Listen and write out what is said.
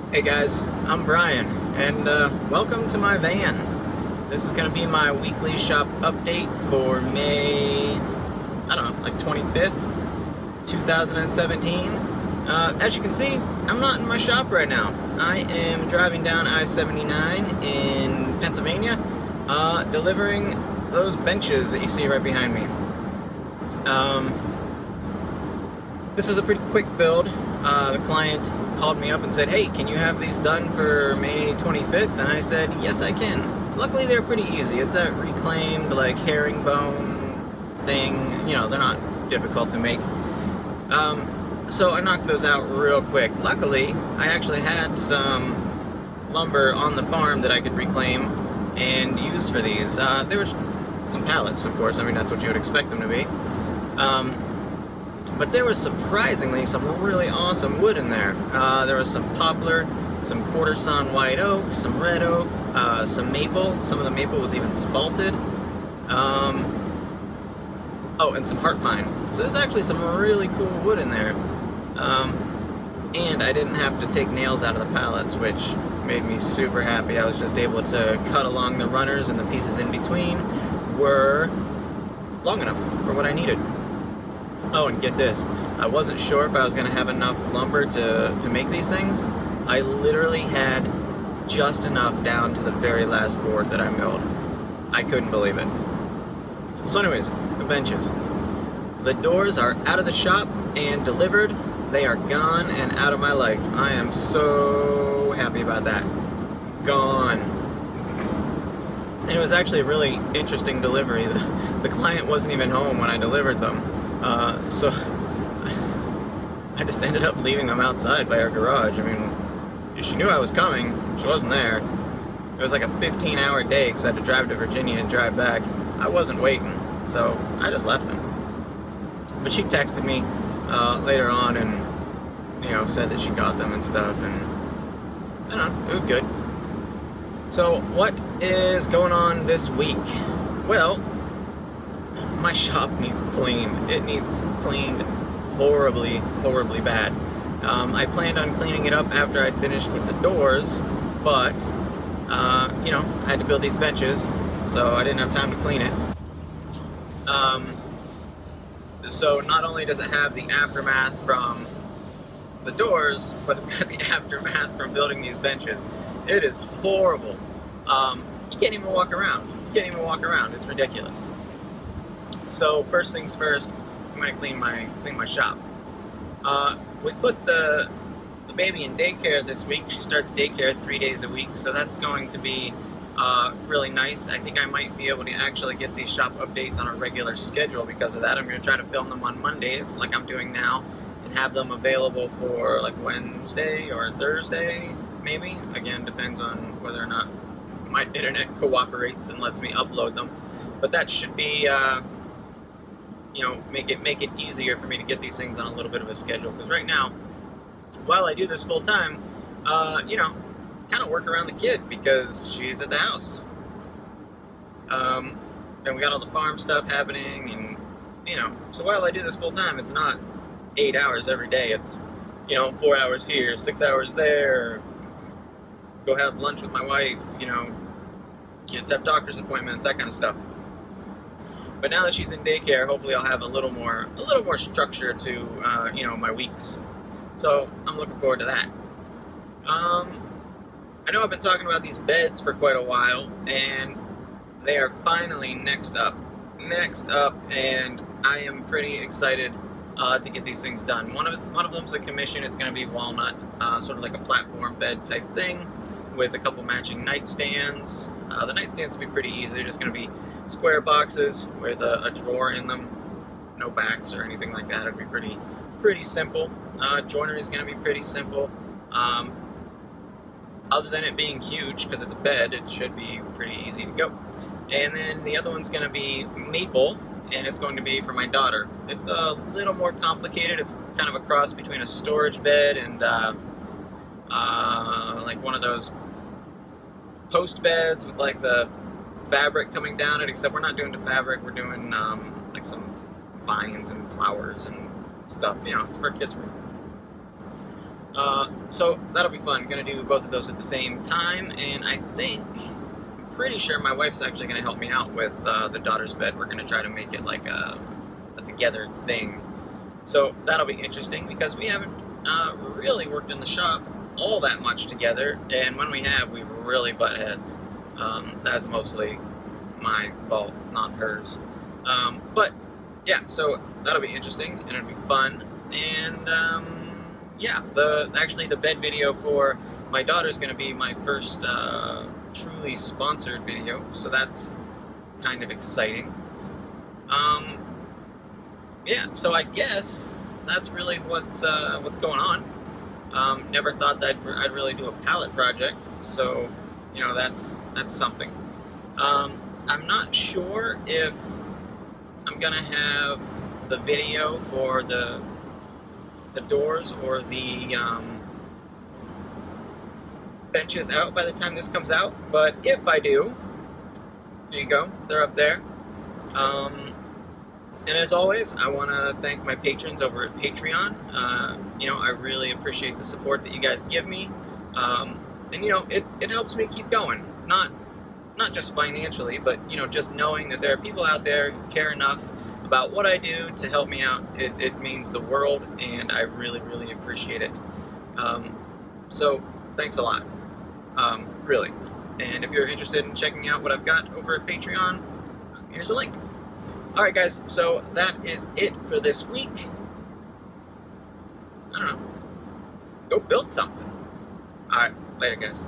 Hey guys, I'm Brian, and welcome to my van. This is going to be my weekly shop update for May, I don't know, like 25th, 2017. As you can see, I'm not in my shop right now. I am driving down I-79 in Pennsylvania, delivering those benches that you see right behind me. This is a pretty quick build. The client called me up and said, hey, can you have these done for May 25th? And I said, yes, I can. Luckily, they're pretty easy. It's that reclaimed, like, herringbone thing. You know, they're not difficult to make. So I knocked those out real quick. Luckily, I actually had some lumber on the farm that I could reclaim and use for these. There were some pallets, of course. I mean, that's what you would expect them to be. But there was surprisingly some really awesome wood in there. There was some poplar, some quarter-sawn white oak, some red oak, some maple. Some of the maple was even spalted. Oh, and some heart pine. So there's actually some really cool wood in there. And I didn't have to take nails out of the pallets, which made me super happy. I was just able to cut along the runners, and the pieces in between were long enough for what I needed. Oh, and get this, I wasn't sure if I was going to have enough lumber to make these things. I literally had just enough down to the very last board that I milled. I couldn't believe it. So anyways, the benches. The doors are out of the shop and delivered. They are gone and out of my life. I am so happy about that. Gone. And it was actually a really interesting delivery. The client wasn't even home when I delivered them. So I just ended up leaving them outside by our garage. I mean, she knew I was coming. She wasn't there. It was like a 15-hour day because I had to drive to Virginia and drive back. I wasn't waiting, so I just left them. But she texted me later on and, you know, said that she got them and stuff, and I don't know, it was good. So what is going on this week? Well, my shop needs cleaned. It needs cleaned horribly, horribly bad. I planned on cleaning it up after I'd finished with the doors, but, you know, I had to build these benches, so I didn't have time to clean it. So not only does it have the aftermath from the doors, but it's got the aftermath from building these benches. It is horrible. You can't even walk around. You can't even walk around. It's ridiculous. So first things first, I'm going to clean my shop. We put the baby in daycare this week. She starts daycare 3 days a week, so that's going to be really nice. I think I might be able to actually get these shop updates on a regular schedule because of that. I'm going to try to film them on Mondays like I'm doing now and have them available for like Wednesday or Thursday maybe. Again, depends on whether or not my internet cooperates and lets me upload them. But that should be you know, make it easier for me to get these things on a little bit of a schedule. Because right now, while I do this full time, you know, kind of work around the kid because she's at the house. And we got all the farm stuff happening, and you know, so while I do this full time, it's not 8 hours every day. It's, you know, 4 hours here, 6 hours there. Go have lunch with my wife. You know, kids have doctor's appointments, that kind of stuff. But now that she's in daycare, hopefully I'll have a little more structure to, you know, my weeks. So I'm looking forward to that. I know I've been talking about these beds for quite a while, and they are finally next up, and I am pretty excited to get these things done. One of them's a commission. It's going to be walnut, sort of like a platform bed type thing, with a couple matching nightstands. The nightstands will be pretty easy. They're just going to be square boxes with a drawer in them, no backs or anything like that. It'll be pretty simple. Joinery is going to be pretty simple. Other than it being huge, because it's a bed, it should be pretty easy to go. And then the other one's going to be maple, and it's going to be for my daughter. It's a little more complicated. It's kind of a cross between a storage bed and like one of those post beds with like the fabric coming down it, except we're not doing the fabric, we're doing like some vines and flowers and stuff, you know, it's for a kid's room. So that'll be fun. Gonna do both of those at the same time, and I'm pretty sure my wife's actually gonna help me out with the daughter's bed. We're gonna try to make it like a together thing. So that'll be interesting because we haven't really worked in the shop all that much together, and when we have, we really butt heads. That's mostly my fault, not hers. But yeah, so that'll be interesting and it'll be fun. And yeah, actually the bed video for my daughter's gonna be my first truly sponsored video, so that's kind of exciting. Yeah, so I guess that's really what's going on. Never thought that I'd really do a palette project, so you know that's something. I'm not sure if I'm gonna have the video for the doors or the benches out by the time this comes out, but if I do, there you go, they're up there. And as always, I want to thank my patrons over at Patreon. You know, I really appreciate the support that you guys give me, and you know, it helps me keep going. Not just financially, but you know, just knowing that there are people out there who care enough about what I do to help me out. It means the world, and I really, really appreciate it. So thanks a lot, really. And if you're interested in checking out what I've got over at Patreon, here's a link. Alright guys, so that is it for this week. I don't know. Go build something. Alright, later guys.